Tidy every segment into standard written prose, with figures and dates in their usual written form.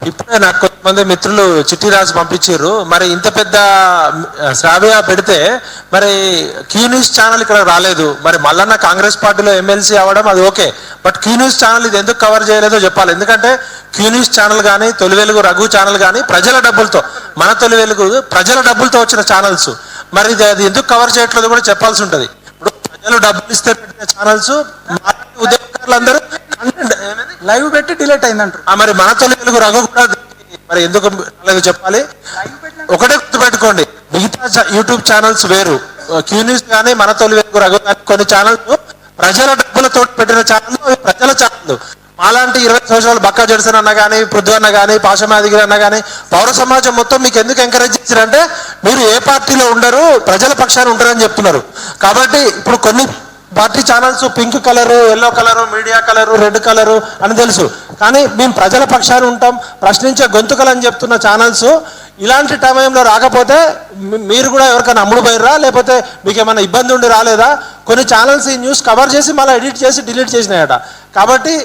ఇప్పుడే నాకు కొంతమంది మిత్రులు చిట్టి రాసి పంపించారు. మరి ఇంత పెద్ద శ్రావ్య పెడితే మరి క్యూ న్యూస్ ఛానల్ ఇక్కడ రాలేదు. మరి మల్లన్న కాంగ్రెస్ పార్టీలో ఎమ్మెల్సీ అవ్వడం అది okay, but Q news channel ఇది ఎందుకు కవర్ చేయలేదో చెప్పాలి. ఎందుకంటే క్యూ న్యూస్ ఛానల్ కానీ, తొలి వెలుగు రఘు ఛానల్ కానీ ప్రజల డబ్బులతో, మన తొలి వెలుగు ప్రజల డబ్బులతో వచ్చిన ఛానల్స్, మరి అది ఎందుకు కవర్ చేయట్లేదు కూడా చెప్పాల్సి ఉంటుంది. ఇప్పుడు ప్రజలు డబ్బులు ఇస్తే పెట్టిన ఛానల్స్ ఉద్యోగకారులందరూ లైవ్ పెట్టి డిలీట్ అయిందంటారు. మరి మన తొలి వెలుగు రఘు కూడా మరి ఎందుకు చెప్పాలి. ఒకటే గుర్తుపెట్టుకోండి, మిగతా యూట్యూబ్ ఛానల్స్ వేరు, క్యూ న్యూస్ కానీ, మన తొలి వెలుగు రఘు కానీ కొన్ని ఛానల్స్ ప్రజల డబ్బులతో పెట్టిన ఛానల్, ప్రజల ఛానల్. అలాంటి 20 సంవత్సరాలు బక్కా జడ్సన్ అన్న కానీ, పృథ్వీ అన్న కానీ, పాషమాదిగిరి అన్న కానీ, పౌర సమాజం మొత్తం మీకు ఎందుకు ఎంకరేజ్ చేశారంటే మీరు ఏ పార్టీలో ఉండరు, ప్రజల పక్షాన్ని ఉంటారని చెప్తున్నారు. కాబట్టి ఇప్పుడు కొన్ని party channels pink colour, yellow colour, media colour, red colour అని తెలుసు, కానీ మేము ప్రజల పక్షాన్ని ఉంటాం, ప్రశ్నించే గొంతుకలు అని చెప్తున్న ఛానల్స్ ఇలాంటి టైంలో రాకపోతే మీరు కూడా ఎవరికైనా అమ్ముడు పోయిర్రా, లేకపోతే మీకు ఏమైనా ఇబ్బంది ఉండి రాలేదా? కొన్ని ఛానల్స్ ఈ న్యూస్ కవర్ చేసి మళ్ళీ ఎడిట్ చేసి డిలీట్ చేసినాయట. కాబట్టి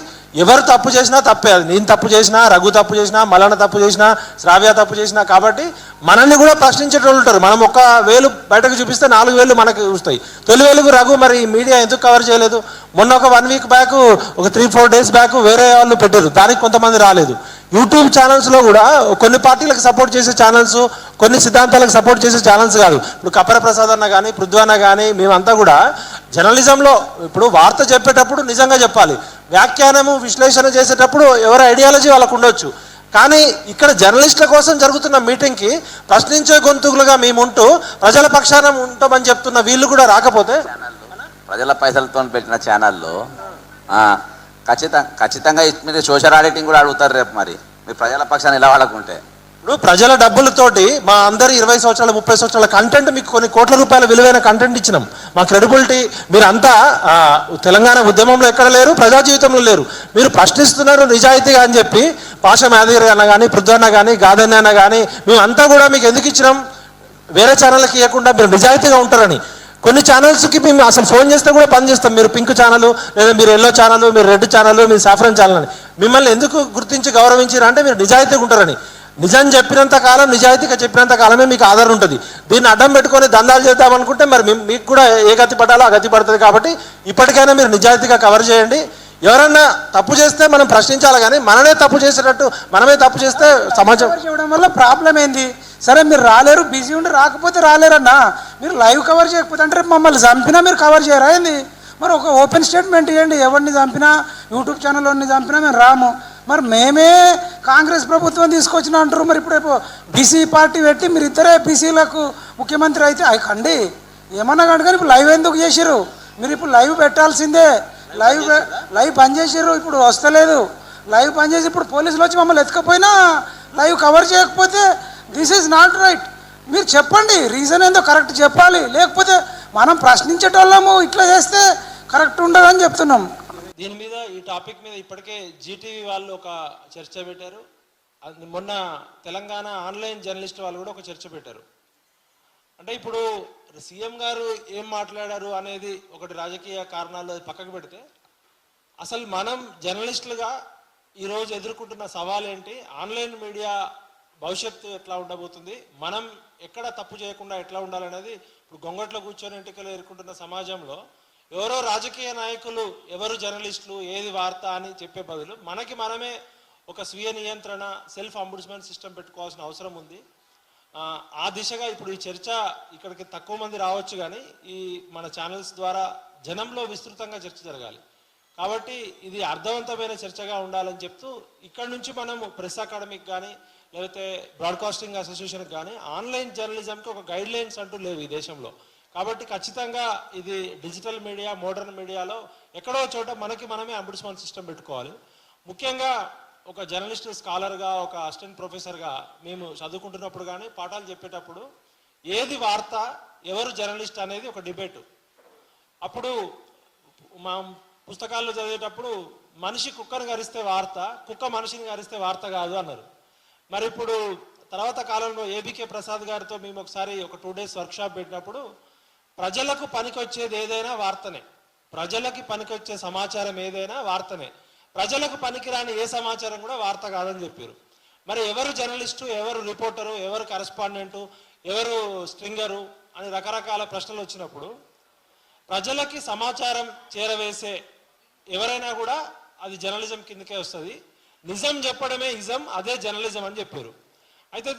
ఎవరు తప్పు చేసినా తప్పే, అది నేను తప్పు చేసినా, రఘు తప్పు చేసినా, మల్లన్న తప్పు చేసినా, శ్రావ్య తప్పు చేసినా. కాబట్టి మనల్ని కూడా ప్రశ్నించేటోళ్ళు ఉంటారు. మనం ఒక వేలు బయటకు చూపిస్తే 4 వేలు మనకు చూస్తాయి. తొలి వెలుగు రఘు మరి మీడియా ఎందుకు కవర్ చేయలేదు? మొన్న ఒక 1 వీక్ బ్యాక్, ఒక 3-4 డేస్ బ్యాక్ వేరే వాళ్ళు పెట్టారు, దానికి కొంతమంది రాలేదు. యూట్యూబ్ ఛానల్స్లో కూడా కొన్ని పార్టీలకు సపోర్ట్ చేసే ఛానల్స్, కొన్ని సిద్ధాంతాలకు సపోర్ట్ చేసే ఛానల్స్ కాదు. ఇప్పుడు కపర ప్రసాద్ అన్న కానీ, పృథ్వీ అన్న కానీ, మేమంతా కూడా జర్నలిజంలో ఇప్పుడు వార్త చెప్పేటప్పుడు నిజంగా చెప్పాలి, వ్యాఖ్యానము విశ్లేషణ చేసేటప్పుడు ఎవరి ఐడియాలజీ వాళ్ళకు ఉండొచ్చు. కానీ ఇక్కడ జర్నలిస్టుల కోసం జరుగుతున్న మీటింగ్కి ప్రశ్నించే గొంతుకులుగా మేముంటూ ప్రజల పక్షాన ఉంటామని చెప్తున్న వీళ్ళు కూడా రాకపోతే, ప్రజల పైసలతో పెట్టిన ఛానల్లో ఖచ్చితంగా మీద సోషల్ ఆడిటింగ్ కూడా అడుగుతారు రేపు. మరి మీరు ప్రజల పక్షాన్ని ఎలా వాడుకుంటే ఇప్పుడు ప్రజల డబ్బులతోటి మా అందరి 20 సంవత్సరాల 30 సంవత్సరాల కంటెంట్ మీకు కొన్ని కోట్ల రూపాయల విలువైన కంటెంట్ ఇచ్చినాం. మా క్రెడిబిలిటీ, మీరంతా తెలంగాణ ఉద్యమంలో ఎక్కడ లేరు, ప్రజా జీవితంలో లేరు, మీరు ప్రశ్నిస్తున్నారు నిజాయితీగా అని చెప్పి పాషమాదిగిరి అన్న కానీ, పృథ్వీ అన్న కానీ, గాదన్న అన్న కానీ మేమంతా కూడా మీకు ఎందుకు ఇచ్చినాం, వేరే ఛానళ్ళకి ఇవ్వకుండా మీరు నిజాయితీగా ఉంటారని. కొన్ని ఛానల్స్కి మేము అసలు ఫోన్ చేస్తే కూడా పని చేస్తాం, మీరు పింక్ ఛానల్, లేదా మీరు ఎల్లో ఛానల్, మీరు రెడ్ ఛానల్, మీరు సాఫ్రన్ ఛానల్ అని. మిమ్మల్ని ఎందుకు గుర్తించి గౌరవించారు అంటే మీరు నిజాయితీగా ఉంటారని. నిజం చెప్పినంత కాలం, నిజాయితీగా చెప్పినంత కాలమే మీకు ఆధారం ఉంటుంది. దీన్ని అడ్డం పెట్టుకొని దందాలు చేద్దామనుకుంటే మరి మీకు కూడా ఏ గతి పడాలో ఆ గతి పడుతుంది. కాబట్టి ఇప్పటికైనా మీరు నిజాయితీగా కవర్ చేయండి. ఎవరన్నా తప్పు చేస్తే మనం ప్రశ్నించాలి, కానీ మనమే తప్పు చేసేటట్టు మనమే తప్పు చేస్తే సమాజం చేయడం వల్ల ప్రాబ్లం ఏంది? సరే మీరు రాలేరు, బిజీ ఉండి రాకపోతే రాలేరన్నా, మీరు లైవ్ కవర్ చేయకపోతే అంటే రేపు మమ్మల్ని చంపినా మీరు కవర్ చేయరా ఏంది? మరి ఒక ఓపెన్ స్టేట్మెంట్ ఇవ్వండి, ఎవరిని చంపినా, యూట్యూబ్ ఛానల్ని చంపినా మేము రాము. మరి మేమే కాంగ్రెస్ ప్రభుత్వం తీసుకొచ్చిన అంటారు. మరి ఇప్పుడు రేపు బీసీ పార్టీ పెట్టి మీరు ఇద్దరే బీసీలకు ముఖ్యమంత్రి అయితే కండి ఏమన్నా కండి, కానీ ఇప్పుడు లైవ్ ఎందుకు చేసిర్రు? మీరు ఇప్పుడు లైవ్ పెట్టాల్సిందే. లైవ్ బంద్ చేసిర్రు, ఇప్పుడు వస్తలేదు. లైవ్ బంద్ చేసి ఇప్పుడు పోలీసులు వచ్చి మమ్మల్ని ఎత్తుకపోయినా లైవ్ కవర్ చేయకపోతే దిస్ ఈజ్ నాట్ రైట్. మీరు చెప్పండి, రీజన్ ఏందో కరెక్ట్ చెప్పాలి, లేకపోతే మనం ప్రశ్నించేటోళ్ళము ఇట్లా చేస్తే కరెక్ట్ ఉండదని చెప్తున్నాం. దీని మీద, ఈ టాపిక్ మీద ఇప్పటికే జీటీవీ వాళ్ళు ఒక చర్చ పెట్టారు. మొన్న తెలంగాణ ఆన్లైన్ జర్నలిస్ట్ వాళ్ళు కూడా ఒక చర్చ పెట్టారు. అంటే ఇప్పుడు సీఎం గారు ఏం మాట్లాడారు అనేది ఒకటి రాజకీయ కారణాలు పక్కకు పెడితే, అసలు మనం జర్నలిస్టులుగా ఈరోజు ఎదుర్కొంటున్న సవాల్ ఏంటి, ఆన్లైన్ మీడియా భవిష్యత్తు ఎట్లా ఉండబోతుంది, మనం ఎక్కడ తప్పు చేయకుండా ఎట్లా ఉండాలనేది ఇప్పుడు గొంగట్లో కూర్చొని ఎంటికలు ఎదుర్కొంటున్న సమాజంలో ఎవరో రాజకీయ నాయకులు, ఎవరు జర్నలిస్టులు, ఏది వార్త అని చెప్పే బదులు మనకి మనమే ఒక స్వీయ నియంత్రణ, సెల్ఫ్ అంబుడ్స్మెంట్ సిస్టమ్ పెట్టుకోవాల్సిన అవసరం ఉంది. ఆ దిశగా ఇప్పుడు ఈ చర్చ ఇక్కడికి తక్కువ మంది రావచ్చు, కానీ ఈ మన ఛానల్స్ ద్వారా జనంలో విస్తృతంగా చర్చ జరగాలి. కాబట్టి ఇది అర్థవంతమైన చర్చగా ఉండాలని చెప్తూ ఇక్కడ నుంచి మనం ప్రెస్ అకాడమీకి కానీ, లేకపోతే బ్రాడ్కాస్టింగ్ అసోసియేషన్కి కానీ ఆన్లైన్ జర్నలిజంకి ఒక గైడ్ లైన్స్ అంటూ లేవు ఈ దేశంలో. కాబట్టి ఖచ్చితంగా ఇది డిజిటల్ మీడియా, మోడర్న్ మీడియాలో ఎక్కడో చోట మనకి మనమే అంబుడ్స్మెంట్ సిస్టమ్ పెట్టుకోవాలి. ముఖ్యంగా ఒక జర్నలిస్ట్ స్కాలర్గా, ఒక అసిస్టెంట్ ప్రొఫెసర్గా మేము చదువుకుంటున్నప్పుడు కానీ, పాఠాలు చెప్పేటప్పుడు ఏది వార్త, ఎవరు జర్నలిస్ట్ అనేది ఒక డిబేటు. అప్పుడు మా పుస్తకాల్లో చదివేటప్పుడు మనిషి కుక్కను గరిస్తే వార్త, కుక్క మనిషిని గరిస్తే వార్త కాదు అన్నారు. మరి ఇప్పుడు తర్వాత కాలంలో ఏబికే ప్రసాద్ గారితో మేము ఒకసారి ఒక 2 days వర్క్షాప్ పెట్టినప్పుడు ప్రజలకు పనికొచ్చేది ఏదైనా వార్తనే, ప్రజలకి పనికొచ్చే సమాచారం ఏదైనా వార్తనే, ప్రజలకు పనికిరాని ఏ సమాచారం కూడా వార్త కాదని చెప్పారు. మరి ఎవరు జర్నలిస్టు, ఎవరు రిపోర్టరు, ఎవరు కరెస్పాండెంటు, ఎవరు స్ట్రింగరు అని రకరకాల ప్రశ్నలు వచ్చినప్పుడు ప్రజలకి సమాచారం చేరవేసే ఎవరైనా కూడా అది జర్నలిజం కిందకే వస్తుంది. నిజం చెప్పడమే ఇజం, అదే జర్నలిజం అని చెప్పారు. అయితే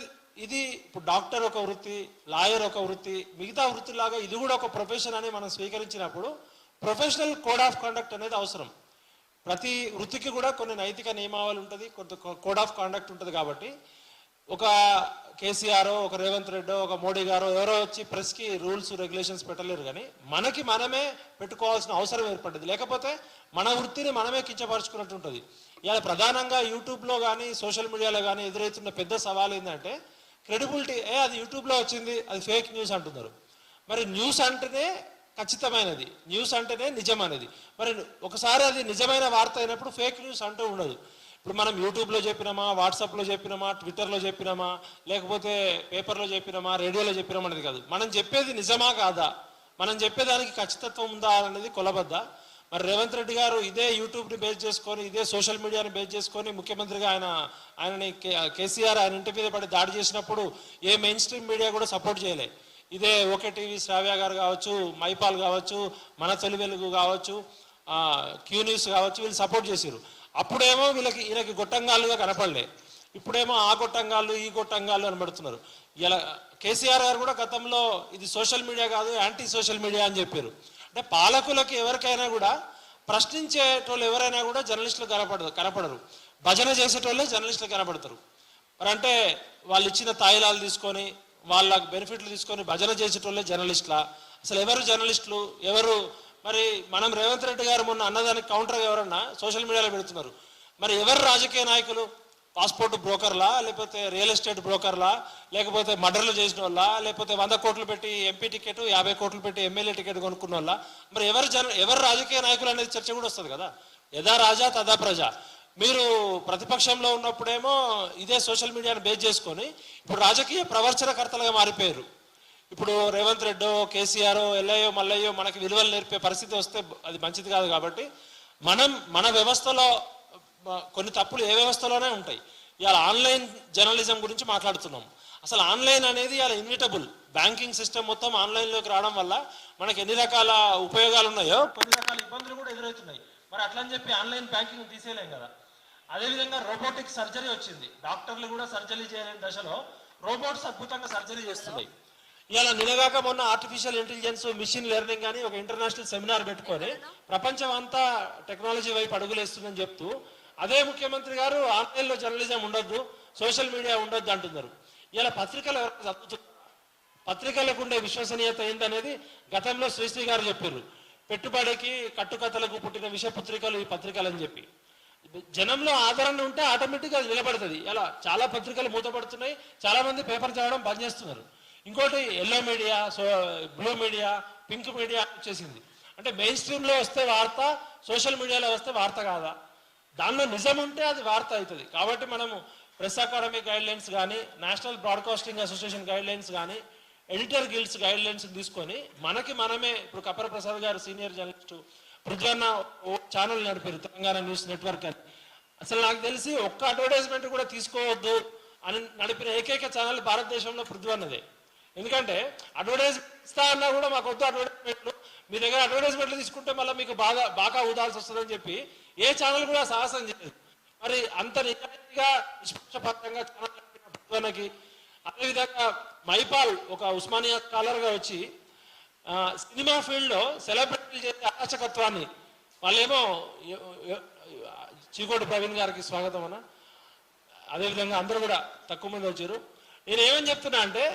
ఇది ఇప్పుడు డాక్టర్ ఒక వృత్తి, లాయర్ ఒక వృత్తి, మిగతా వృత్తిలాగా ఇది కూడా ఒక ప్రొఫెషన్ అని మనం స్వీకరించినప్పుడు ప్రొఫెషనల్ కోడ్ ఆఫ్ కండక్ట్ అనేది అవసరం. ప్రతి వృత్తికి కూడా కొన్ని నైతిక నియమావళి ఉంటుంది, కొంత కోడ్ ఆఫ్ కాండక్ట్ ఉంటుంది. కాబట్టి ఒక కేసీఆర్, ఒక రేవంత్ రెడ్డో, ఒక మోడీ గారో ఎవరో వచ్చి ప్రెస్కి రూల్స్ రెగ్యులేషన్స్ పెట్టలేరు. కానీ మనకి మనమే పెట్టుకోవాల్సిన అవసరం ఏర్పడ్డది. లేకపోతే మన వృత్తిని మనమే కించపరుచుకున్నట్టు ఉంటుంది. ఇలా ప్రధానంగా యూట్యూబ్లో కానీ సోషల్ మీడియాలో కానీ ఎదురవుతున్న పెద్ద సవాల్ ఏంటంటే క్రెడిబిలిటీ. అది యూట్యూబ్లో వచ్చింది, అది ఫేక్ న్యూస్ అంటున్నారు. మరి న్యూస్ అంటేనే ఖచ్చితమైనది, న్యూస్ అంటేనే నిజం అనేది. మరి ఒకసారి అది నిజమైన వార్త అయినప్పుడు ఫేక్ న్యూస్ అంటూ ఉండదు. ఇప్పుడు మనం యూట్యూబ్లో చెప్పినామా, వాట్సాప్లో చెప్పినామా, ట్విట్టర్లో చెప్పినామా, లేకపోతే పేపర్లో చెప్పినామా, రేడియోలో చెప్పినామా అనేది కాదు. మనం చెప్పేది నిజమా కాదా, మనం చెప్పేదానికి ఖచ్చితత్వం ఉందా అనేది కొలబద్దా. మరి రేవంత్ రెడ్డి గారు ఇదే యూట్యూబ్ని బేస్ చేసుకొని, ఇదే సోషల్ మీడియాని బేస్ చేసుకొని ముఖ్యమంత్రిగా ఆయనని కేసీఆర్ ఆయన ఇంటి మీద పడి దాడి చేసినప్పుడు ఏ మెయిన్ స్ట్రీమ్ మీడియా కూడా సపోర్ట్ చేయలే. ఇదే ఓకే టీవీ శ్రావ్య గారు కావచ్చు, మైపాల్ కావచ్చు, మన తొలి వెలుగు కావచ్చు, క్యూ న్యూస్ కావచ్చు, వీళ్ళు సపోర్ట్ చేశారు. అప్పుడేమో ఈయనకి గొట్టంగాళ్ళుగా కనపడలే, ఇప్పుడేమో ఆ గొట్టంగాళ్ళు ఈ గొట్టంగాళ్ళు అని పెడుతున్నారు. ఇలా కేసీఆర్ గారు కూడా గతంలో ఇది సోషల్ మీడియా కాదు, యాంటీ సోషల్ మీడియా అని చెప్పారు. అంటే పాలకులకి ఎవరికైనా కూడా ప్రశ్నించేటోళ్ళు ఎవరైనా కూడా జర్నలిస్టులు కనపడరు. భజన చేసేటోళ్ళే జర్నలిస్టులు కనపడతారు. మరి అంటే వాళ్ళు ఇచ్చిన తాయిలాలు తీసుకొని వాళ్ళ బెనిఫిట్లు తీసుకొని భజన చేసేటోళ్ళే జర్నలిస్టులా? అసలు ఎవరు జర్నలిస్టులు ఎవరు? మరి మనం రేవంత్ రెడ్డి గారు మొన్న అన్నదానికి కౌంటర్గా ఎవరన్నా సోషల్ మీడియాలో పెడుతున్నారు. మరి ఎవరు రాజకీయ నాయకులు? పాస్పోర్ట్ బ్రోకర్లా, లేకపోతే రియల్ ఎస్టేట్ బ్రోకర్లా, లేకపోతే మర్డర్లు చేసిన వాళ్ళ, లేకపోతే 100 కోట్లు పెట్టి ఎంపీ టికెట్, 50 కోట్లు పెట్టి ఎమ్మెల్యే టికెట్ కొనుక్కున్న వాళ్ళ? మరి ఎవరు రాజకీయ నాయకులు అనేది చర్చ కూడా వస్తుంది కదా. యథా రాజా తదా ప్రజ. మీరు ప్రతిపక్షంలో ఉన్నప్పుడేమో ఇదే సోషల్ మీడియాను బేస్ చేసుకొని ఇప్పుడు రాజకీయ ప్రవర్చనకర్తలుగా మారిపోయారు. ఇప్పుడు రేవంత్ రెడ్డో, కేసీఆర్, ఎల్లయ్యో మల్లయ్యో మనకి విలువలు నేర్పే పరిస్థితి వస్తే అది మంచిది కాదు. కాబట్టి మన వ్యవస్థలో కొన్ని తప్పులు ఏ వ్యవస్థలోనే ఉంటాయి. ఇవాళ ఆన్లైన్ జర్నలిజం గురించి మాట్లాడుతున్నాం. అసలు ఆన్లైన్ అనేది ఇవాళ ఇన్విటబుల్. బ్యాంకింగ్ సిస్టమ్ మొత్తం ఆన్లైన్లోకి రావడం వల్ల మనకి ఎన్ని రకాల ఉపయోగాలు ఉన్నాయో కొన్ని రకాల ఇబ్బందులు కూడా ఎదురవుతున్నాయి. మరి అట్లని చెప్పి ఆన్లైన్ బ్యాంకింగ్ తీసేయలేం కదా. అదేవిధంగా రోబోటిక్ సర్జరీ వచ్చింది. డాక్టర్లు కూడా సర్జరీ చేయలేని దశలో రోబోట్స్ అద్భుతంగా సర్జరీ చేస్తున్నాయి. ఇవాళ నిలగాక మొన్న ఆర్టిఫిషియల్ ఇంటెలిజెన్స్, మిషన్ లెర్నింగ్ అని ఒక ఇంటర్నేషనల్ సెమినార్ పెట్టుకొని ప్రపంచం అంతా టెక్నాలజీ వైపు అడుగులేస్తుందని చెప్తూ అదే ముఖ్యమంత్రి గారు ఆన్లైన్లో జర్నలిజం ఉండొద్దు, సోషల్ మీడియా ఉండొద్దు అంటున్నారు. ఇలా పత్రికలకు ఉండే విశ్వసనీయత ఏంటనేది గతంలో శ్రీశ్రీ గారు చెప్పారు. పెట్టుబడికి కట్టుకథలకు పుట్టిన విషపత్రికలు ఈ పత్రికలు అని చెప్పి జనంలో ఆదరణ ఉంటే ఆటోమేటిక్గా అది నిలబడుతుంది. ఇలా చాలా పత్రికలు మూతపడుతున్నాయి, చాలా మంది పేపర్ చదవడం బంద్ చేస్తున్నారు. ఇంకోటి yellow media, blue media, pink media వచ్చేసింది. అంటే మెయిన్ స్ట్రీమ్లో వస్తే వార్త, సోషల్ మీడియాలో వస్తే వార్త కాదా? దానిలో నిజం ఉంటే అది వార్త అవుతుంది. కాబట్టి మనము ప్రెస్ అకాడమీ గైడ్లైన్స్ కానీ, నేషనల్ బ్రాడ్కాస్టింగ్ అసోసియేషన్ గైడ్లైన్స్ కానీ, ఎడిటర్ గిల్డ్స్ గైడ్లైన్స్ తీసుకొని మనమే ఇప్పుడు కప్పర ప్రసాద్ గారు సీనియర్ జర్నలిస్టు, పృథ్వన్న ఛానల్ నడిపారు తెలంగాణ న్యూస్ నెట్వర్క్ అని. అసలు నాకు తెలిసి ఒక్క అడ్వర్టైజ్మెంట్ కూడా తీసుకోవద్దు అని నడిపిన ఏకైక ఛానల్ భారతదేశంలో పృథ్వన్నదే. ఎందుకంటే అడ్వర్టైజ్మెంట్ ఇస్తా అన్నా కూడా మాకు వద్దు అడ్వర్టైజ్మెంట్లు, మీ దగ్గర అడ్వర్టైజ్మెంట్లు తీసుకుంటే మళ్ళీ మీకు బాగా ఊదాల్సి వస్తుందని చెప్పి ఏ ఛానల్ కూడా సాహసం చేయలేదు. మరి అంత నిజాయితీగా నిష్పక్షపాతంగా ఛానల్ పృథ్వన్నకి. అదేవిధంగా మైపాల్ ఒక ఉస్మానియా స్కాలర్గా వచ్చి సినిమా ఫీల్డ్లో సెలబ్రిటీలు చేసే అరాచకత్వాన్ని వాళ్ళేమో చీకోటి ప్రవీణ్ గారికి స్వాగతం అన్న, అదేవిధంగా అందరూ కూడా తక్కువ మంది వచ్చారు. నేను ఏమని చెప్తున్నా అంటే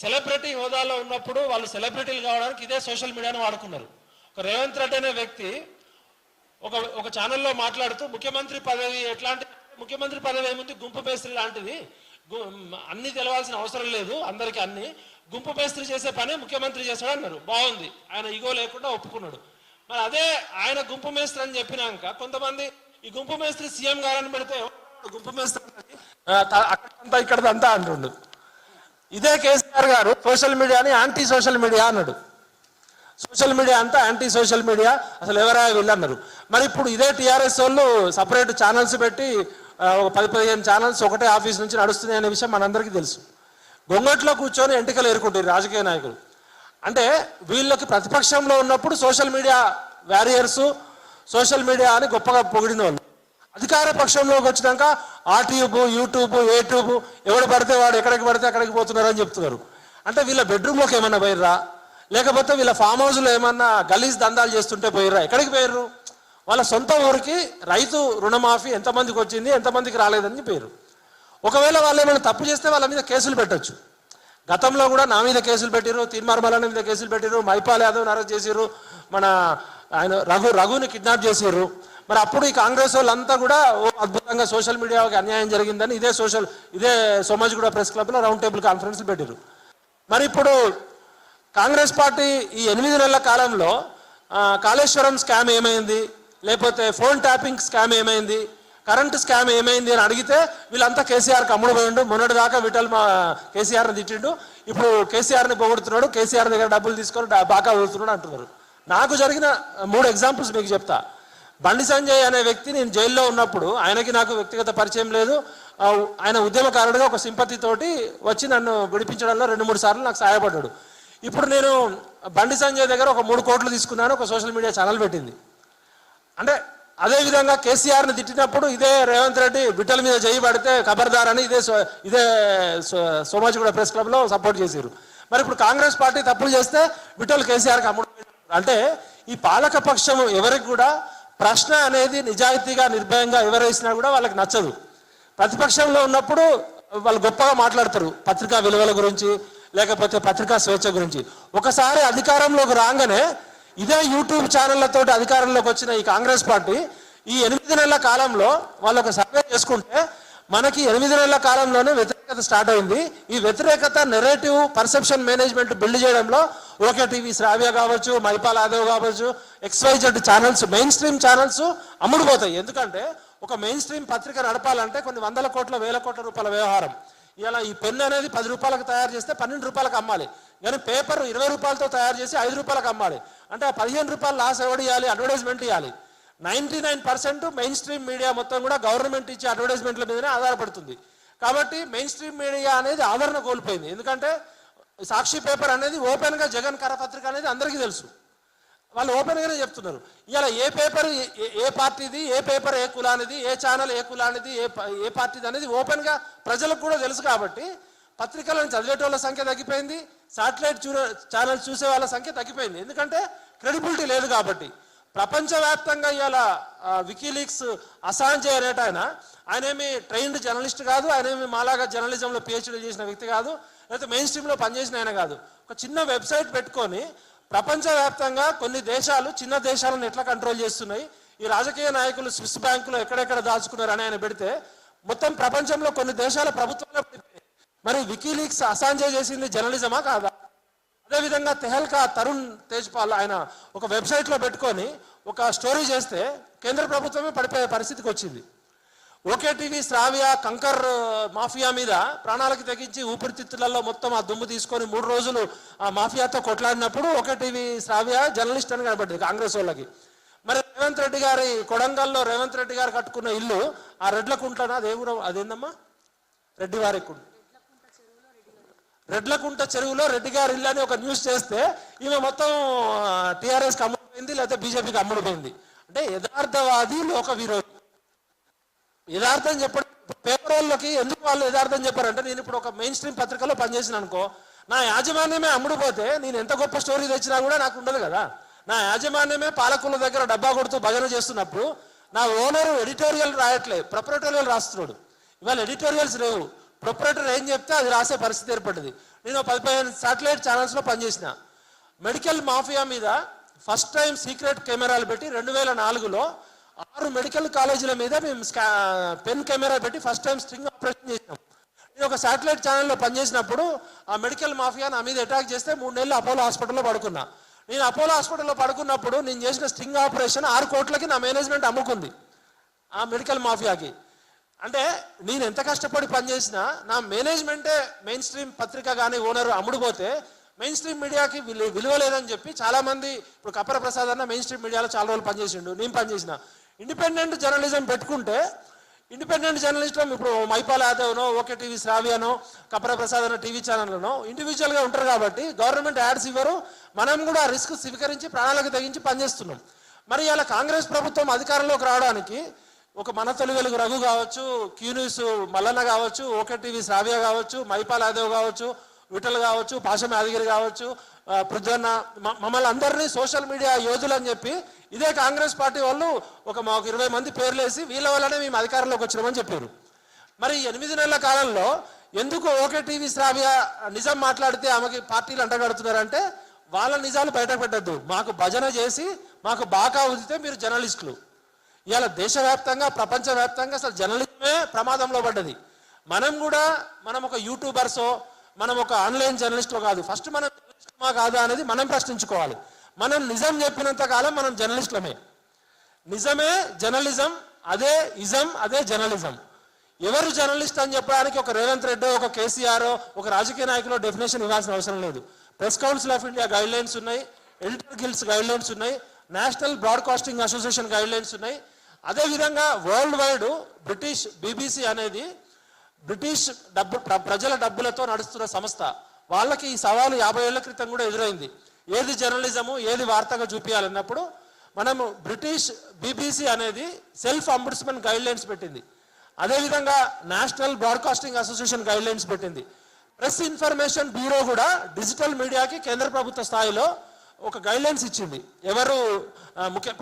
సెలబ్రిటీ హోదాలో ఉన్నప్పుడు వాళ్ళు సెలబ్రిటీలు కావడానికి ఇదే సోషల్ మీడియాను వాడుకున్నారు. ఒక రేవంత్ రెడ్డి అనే వ్యక్తి ఒక ఛానల్లో మాట్లాడుతూ ముఖ్యమంత్రి పదవి ఎట్లాంటి, ముఖ్యమంత్రి పదవి ఏముంది, గుంపు మేస్త్రి లాంటిది, అన్ని తెలవాల్సిన అవసరం లేదు, అందరికీ అన్ని గుంపు మేస్త్రి చేసే పని ముఖ్యమంత్రి చేశాడు అన్నారు. బాగుంది, ఆయన ఈగో లేకుండా ఒప్పుకున్నాడు. మరి అదే ఆయన గుంపు మేస్త్రి అని చెప్పినాక కొంతమంది ఈ గుంపు మేస్త్రి సీఎం గారని పెడితే గుంపు మేస్త్రి అక్కడంతా ఇక్కడంతా అంటుండు. ఇదే కేసీఆర్ గారు సోషల్ మీడియాని యాంటీ సోషల్ మీడియా అన్నాడు. సోషల్ మీడియా అంతా యాంటీ సోషల్ మీడియా, అసలు ఎవరా వీళ్ళు అన్నారు. మరి ఇప్పుడు ఇదే టీఆర్ఎస్ వాళ్ళు సపరేట్ ఛానల్స్ పెట్టి ఒక 10-15 ఛానల్స్ ఒకటే ఆఫీస్ నుంచి నడుస్తున్నాయి అనే విషయం మనందరికీ తెలుసు. గొంగట్లో కూర్చొని ఎంటికలు ఏరుకుంటారు రాజకీయ నాయకులు. అంటే వీళ్ళకి ప్రతిపక్షంలో ఉన్నప్పుడు సోషల్ మీడియా వారియర్సు, సోషల్ మీడియా అని గొప్పగా పొగిడిన వాళ్ళు, అధికార పక్షంలోకి వచ్చినాక ఆర్ట్యూబ్, యూట్యూబ్, ఏట్యూబ్ ఎవడు పడితే వాడు ఎక్కడికి పడితే అక్కడికి పోతున్నారని చెప్తున్నారు. అంటే వీళ్ళ బెడ్రూమ్లోకి ఏమన్నా పోయిర్రా, లేకపోతే వీళ్ళ ఫామ్ హౌస్లో ఏమన్నా గలీజ్ దందాలు చేస్తుంటే పోయిర్రా? ఎక్కడికి పోయిర్రు? వాళ్ళ సొంత ఊరికి రైతు రుణమాఫీ ఎంతమందికి వచ్చింది, ఎంతమందికి రాలేదని పేరు. ఒకవేళ వాళ్ళు ఏమైనా తప్పు చేస్తే వాళ్ళ మీద కేసులు పెట్టచ్చు. గతంలో కూడా నా మీద కేసులు పెట్టిరు, తీన్మార్మల మీద కేసులు పెట్టిరు, మైపాల్ యాదవ్ని అరెస్ట్ చేసిర్రు, మన ఆయన రఘుని కిడ్నాప్ చేసిర్రు. మరి అప్పుడు ఈ కాంగ్రెస్ వాళ్ళంతా కూడా అద్భుతంగా సోషల్ మీడియాకి అన్యాయం జరిగిందని ఇదే సోమాజిగూడ ప్రెస్ క్లబ్లో రౌండ్ టేబుల్ కాన్ఫరెన్స్లు పెట్టిరు. మరి ఇప్పుడు కాంగ్రెస్ పార్టీ ఈ 8 నెలల కాలంలో కాళేశ్వరం స్కామ్ ఏమైంది, లేకపోతే ఫోన్ ట్యాపింగ్ స్కామ్ ఏమైంది, కరెంటు స్కామ్ ఏమైంది అని అడిగితే వీళ్ళంతా కేసీఆర్కి అమ్ముడు పోయిండు. మొన్నటి దాకా విఠల్ కేసీఆర్ని తిట్టిండు, ఇప్పుడు కేసీఆర్ని పొగుడుతున్నాడు, కేసీఆర్ దగ్గర డబ్బులు తీసుకొని బాగా వదులుతున్నాడు అంటున్నారు. నాకు జరిగిన 3 ఎగ్జాంపుల్స్ మీకు చెప్తా. బండి సంజయ్ అనే వ్యక్తి నేను జైల్లో ఉన్నప్పుడు, ఆయనకి నాకు వ్యక్తిగత పరిచయం లేదు, ఆయన ఉద్యమకారుడిగా ఒక సింపతితోటి వచ్చి నన్ను విడిపించడంలో 2-3 సార్లు నాకు సహాయపడ్డాడు. ఇప్పుడు నేను బండి సంజయ్ దగ్గర ఒక 3 కోట్లు తీసుకున్నాను, ఒక సోషల్ మీడియా ఛానల్ పెట్టింది. అంటే అదేవిధంగా కేసీఆర్ని తిట్టినప్పుడు ఇదే రేవంత్ రెడ్డి విఠల్ మీద చేయి పడితే ఖబర్దార్ అని ఇదే సోమాజిగూడ ప్రెస్ క్లబ్లో సపోర్ట్ చేశారు. మరి ఇప్పుడు కాంగ్రెస్ పార్టీ తప్పులు చేస్తే విఠల్ కేసీఆర్కి అమ్ముడు. అంటే ఈ పాలక పక్షం ఎవరికి కూడా ప్రశ్న అనేది నిజాయితీగా నిర్భయంగా ఎవరేసినా కూడా వాళ్ళకి నచ్చదు. ప్రతిపక్షంలో ఉన్నప్పుడు వాళ్ళు గొప్పగా మాట్లాడతారు పత్రికా విలువల గురించి, లేకపోతే పత్రికా స్వేచ్ఛ గురించి. ఒకసారి అధికారంలోకి రాగానే ఇదే యూట్యూబ్ ఛానళ్లతో అధికారంలోకి వచ్చిన ఈ కాంగ్రెస్ పార్టీ ఈ 8 నెలల కాలంలో వాళ్ళు ఒక సర్వే చేసుకుంటే మనకి 8 నెలల కాలంలోనే వ్యతిరేకత స్టార్ట్ అయింది. ఈ వ్యతిరేకత నెరేటివ్ పర్సెప్షన్ మేనేజ్మెంట్ బిల్డ్ చేయడంలో ఓకే టీవీ శ్రావ్య కావచ్చు, మైపాల్ యాదవ్ కావచ్చు, XYZ channels, main stream channels అమ్ముడుపోతాయి. ఎందుకంటే ఒక మెయిన్ స్ట్రీమ్ పత్రిక నడపాలంటే కొన్ని 100 కోట్ల 1000 కోట్ల రూపాయల వ్యవహారం. ఇలా ఈ పెన్ను అనేది 10 రూపాయలకు తయారు చేస్తే 12 రూపాయలకు అమ్మాలి, కానీ పేపర్ 20 రూపాయలతో తయారు చేసి 5 రూపాయలకు అమ్మాలి. అంటే 15 రూపాయలు లాస్ ఎవడు ఇవ్వాలి? అడ్వర్టైజ్మెంట్ ఇవ్వాలి. 99% మెయిన్ స్ట్రీమ్ మీడియా మొత్తం కూడా గవర్నమెంట్ ఇచ్చే అడ్వర్టైజ్మెంట్ల మీదనే ఆధారపడుతుంది. కాబట్టి మెయిన్ స్ట్రీమ్ మీడియా అనేది ఆదరణ కోల్పోయింది. ఎందుకంటే సాక్షి పేపర్ అనేది ఓపెన్గా జగన్ కరపత్రిక అనేది అందరికీ తెలుసు, వాళ్ళు ఓపెన్గానే చెప్తున్నారు. ఇవాళ ఏ పేపర్ ఏ పార్టీది, ఏ పేపర్ ఏ కులానిది, ఏ ఛానల్ ఏ కులానిది, ఏ పార్టీది అనేది ఓపెన్గా ప్రజలకు కూడా తెలుసు. కాబట్టి పత్రికలను చదివేటోళ్ళ సంఖ్య తగ్గిపోయింది, శాటిలైట్ ఛానల్స్ చూసే వాళ్ళ సంఖ్య తగ్గిపోయింది. ఎందుకంటే క్రెడిబిలిటీ లేదు. కాబట్టి ప్రపంచవ్యాప్తంగా ఇవాళ వికీలీక్స్ అసాంజే అనేట ఆయన ఏమి ట్రైన్డ్ జర్నలిస్ట్ కాదు, ఆయన ఏమి మాలాగా జర్నలిజంలో PhD చేసిన వ్యక్తి కాదు, లేకపోతే మెయిన్ స్ట్రీమ్లో పనిచేసిన ఆయన కాదు. ఒక చిన్న వెబ్సైట్ పెట్టుకొని ప్రపంచవ్యాప్తంగా కొన్ని దేశాలు చిన్న దేశాలను ఎట్లా కంట్రోల్ చేస్తున్నాయి, ఈ రాజకీయ నాయకులు స్విస్ బ్యాంకులో ఎక్కడెక్కడ దాచుకున్నారని ఆయన పెడితే మొత్తం ప్రపంచంలో కొన్ని దేశాల ప్రభుత్వాలు పడిపోయాయి. మరి వికీలీక్స్ అసాంజే చేసింది జర్నలిజమా కాదా? అదేవిధంగా తెహల్కా తరుణ్ తేజ్పాల్ ఆయన ఒక వెబ్సైట్లో పెట్టుకొని ఒక స్టోరీ చేస్తే కేంద్ర ప్రభుత్వమే పడిపోయే పరిస్థితికి వచ్చింది. ఓకే టీవీ శ్రావ్య కంకర్ మాఫియా మీద ప్రాణాలకు తెగించి ఊపిరితిత్తులలో మొత్తం ఆ దుమ్ము తీసుకొని 3 రోజులు ఆ మాఫియాతో కొట్లాడినప్పుడు ఓకే టీవీ శ్రావ్య జర్నలిస్ట్ అని కనబడింది కాంగ్రెస్ వాళ్ళకి. మరి రేవంత్ రెడ్డి గారి కొడంగల్లో రేవంత్ రెడ్డి గారు కట్టుకున్న ఇల్లు ఆ రెడ్లకుంటనా అదేందమ్మా రెడ్లకుంట చెరువులో రెడ్డి గారి ఇల్లు అని ఒక న్యూస్ చేస్తే ఈమె మొత్తం TRSకి అమ్ముడుపోయింది, లేకపోతే BJPకి అమ్ముడుపోయింది. అంటే యథార్థవాది లోక విరోధి. యథార్థం చెప్పడం పేపర్ వాళ్ళకి ఎందుకు వాళ్ళు యథార్థం చెప్పారంటే, నేను ఇప్పుడు ఒక మెయిన్ స్ట్రీమ్ పత్రికలో పనిచేసిన అనుకో, నా యాజమాన్యమే అమ్ముడుపోతే నేను ఎంత గొప్ప స్టోరీ తెచ్చినా కూడా నాకు ఉండదు కదా. నా యాజమాన్యమే పాలకుల దగ్గర డబ్బా కొడుతూ భజన చేస్తున్నప్పుడు నా ఓనరు ఎడిటోరియల్ రాయట్లే, ప్రొపరేటోరియల్ రాస్తున్నాడు. ఇవాళ ఎడిటోరియల్స్ లేవు, ప్రొపరేటర్ ఏం చెప్తే అది రాసే పరిస్థితి ఏర్పడింది. నేను 15 శాటిలైట్ ఛానల్స్లో పనిచేసిన. మెడికల్ మాఫియా మీద ఫస్ట్ టైం సీక్రెట్ కెమెరాలు పెట్టి 2004లో 6 మెడికల్ కాలేజీల మీద మేము పెన్ కెమెరా పెట్టి ఫస్ట్ టైం స్ట్రింగ్ ఆపరేషన్ చేసినాం. నేను ఒక శాటిలైట్ ఛానల్లో పనిచేసినప్పుడు ఆ మెడికల్ మాఫియా నా మీద అటాక్ చేస్తే 3 నెలలు అపోలో హాస్పిటల్లో పడుకున్నా. నేను అపోలో హాస్పిటల్లో పడుకున్నప్పుడు నేను చేసిన స్ట్రింగ్ ఆపరేషన్ 6 కోట్లకి నా మేనేజ్మెంట్ అమ్ముకుంది ఆ మెడికల్ మాఫియాకి. అంటే నేను ఎంత కష్టపడి పనిచేసినా నా మేనేజ్మెంటే మెయిన్ స్ట్రీమ్ పత్రిక కానీ ఓనర్ అమ్ముడుపోతే మెయిన్ స్ట్రీమ్ మీడియాకి విలువ లేదని చెప్పి చాలామంది, ఇప్పుడు కప్పర ప్రసాద్ అన్న మెయిన్ స్ట్రీమ్ మీడియాలో చాలా రోజులు పనిచేసిండు, నేను పనిచేసిన. ఇండిపెండెంట్ జర్నలిజం పెట్టుకుంటే ఇండిపెండెంట్ జర్నలిస్టులు ఇప్పుడు మైపాల్ యాదవ్నో ఓకే టీవీ శ్రావ్యనో కపర ప్రసాద్ అనే టీవీ ఛానల్లోనో ఇండివిజువల్గా ఉంటారు కాబట్టి గవర్నమెంట్ యాడ్స్ ఇవ్వరు, మనం కూడా ఆ రిస్క్ స్వీకరించి ప్రాణాలకు తెగించి పనిచేస్తున్నాం. మరి ఇలా కాంగ్రెస్ ప్రభుత్వం అధికారంలోకి రావడానికి ఒక మన తొలి వెలుగు రఘు కావచ్చు, క్యూ న్యూస్ మల్లన్న కావచ్చు, ఓకే టీవీ శ్రావ్య కావచ్చు, మైపాల్ యాదవ్ కావచ్చు, విఠల్ కావచ్చు, పాషం యాదగిరి కావచ్చు, పృథ్వన్న, మమ్మల్ని అందరినీ సోషల్ మీడియా యోధులు అని చెప్పి ఇదే కాంగ్రెస్ పార్టీ వాళ్ళు మాకు 20 మంది పేర్లు వేసి వీళ్ళ వల్లనే మేము అధికారంలోకి వచ్చినామని చెప్పారు. మరి 8 నెలల కాలంలో ఎందుకు ఓకే టీవీ శ్రావ్య నిజం మాట్లాడితే ఆమెకి పార్టీలు అంటగడుతున్నారంటే వాళ్ళ నిజాలు బయట పెట్టద్దు, మాకు భజన చేసి మాకు బాగా ఉదితే మీరు జర్నలిస్టులు. ఇవాళ దేశవ్యాప్తంగా ప్రపంచవ్యాప్తంగా అసలు జర్నలిజమే ప్రమాదంలో పడ్డది. మనం ఒక యూట్యూబర్సో మనం ఒక ఆన్లైన్ జర్నలిస్టో కాదు, ఫస్ట్ మనం జర్నలిస్టుమా కాదా అనేది మనం ప్రశ్నించుకోవాలి. మనం నిజం చెప్పినంత కాలం మనం జర్నలిస్టులమే. నిజమే జర్నలిజం, అదే ఇజం, అదే జర్నలిజం. ఎవరు జర్నలిస్ట్ అని చెప్పడానికి ఒక రేవంత్ రెడ్డి, ఒక కేసీఆర్, ఒక రాజకీయ నాయకులు డెఫినేషన్ ఇవ్వాల్సిన అవసరం లేదు. Press council of India guide lines ఉన్నాయి, ఎడిటర్ గిల్డ్స్ గైడ్ లైన్స్ ఉన్నాయి, national broadcasting association guide lines ఉన్నాయి. అదేవిధంగా వరల్డ్ వైడ్ బ్రిటిష్ BBC అనేది బ్రిటిష్ ప్రజల డబ్బులతో నడుస్తున్న సంస్థ. వాళ్ళకి ఈ సవాలు 50 ఏళ్ల క్రితం కూడా ఎదురైంది. ఏది జర్నలిజము, ఏది వార్తగా చూపించాలన్నప్పుడు మనము బ్రిటిష్ BBC అనేది సెల్ఫ్ అంబుడ్స్మన్ గైడ్ లైన్స్ పెట్టింది. అదేవిధంగా national broadcasting association guide lines పెట్టింది. ప్రెస్ ఇన్ఫర్మేషన్ బ్యూరో కూడా డిజిటల్ మీడియాకి కేంద్ర ప్రభుత్వ స్థాయిలో ఒక గైడ్ లైన్స్ ఇచ్చింది. ఎవరు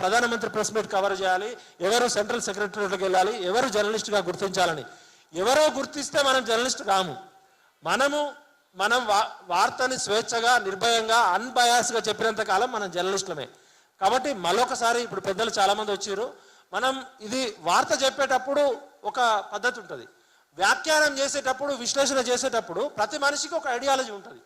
ప్రధానమంత్రి ప్రెస్ మీట్ కవర్ చేయాలి, ఎవరు సెంట్రల్ సెక్రటరీకి వెళ్ళాలి, ఎవరు జర్నలిస్ట్గా గుర్తించాలని. ఎవరో గుర్తిస్తే మనం జర్నలిస్ట్ కాము. మనం వార్తని స్వేచ్ఛగా, నిర్భయంగా, అన్బయాస్గా చెప్పినంత కాలం మనం జర్నలిస్టులమే. కాబట్టి మరొకసారి ఇప్పుడు పెద్దలు చాలామంది వచ్చారు. మనం ఇది వార్త చెప్పేటప్పుడు ఒక పద్ధతి ఉంటుంది, వ్యాఖ్యానం చేసేటప్పుడు, విశ్లేషణ చేసేటప్పుడు ప్రతి మనిషికి ఒక ఐడియాలజీ ఉంటుంది.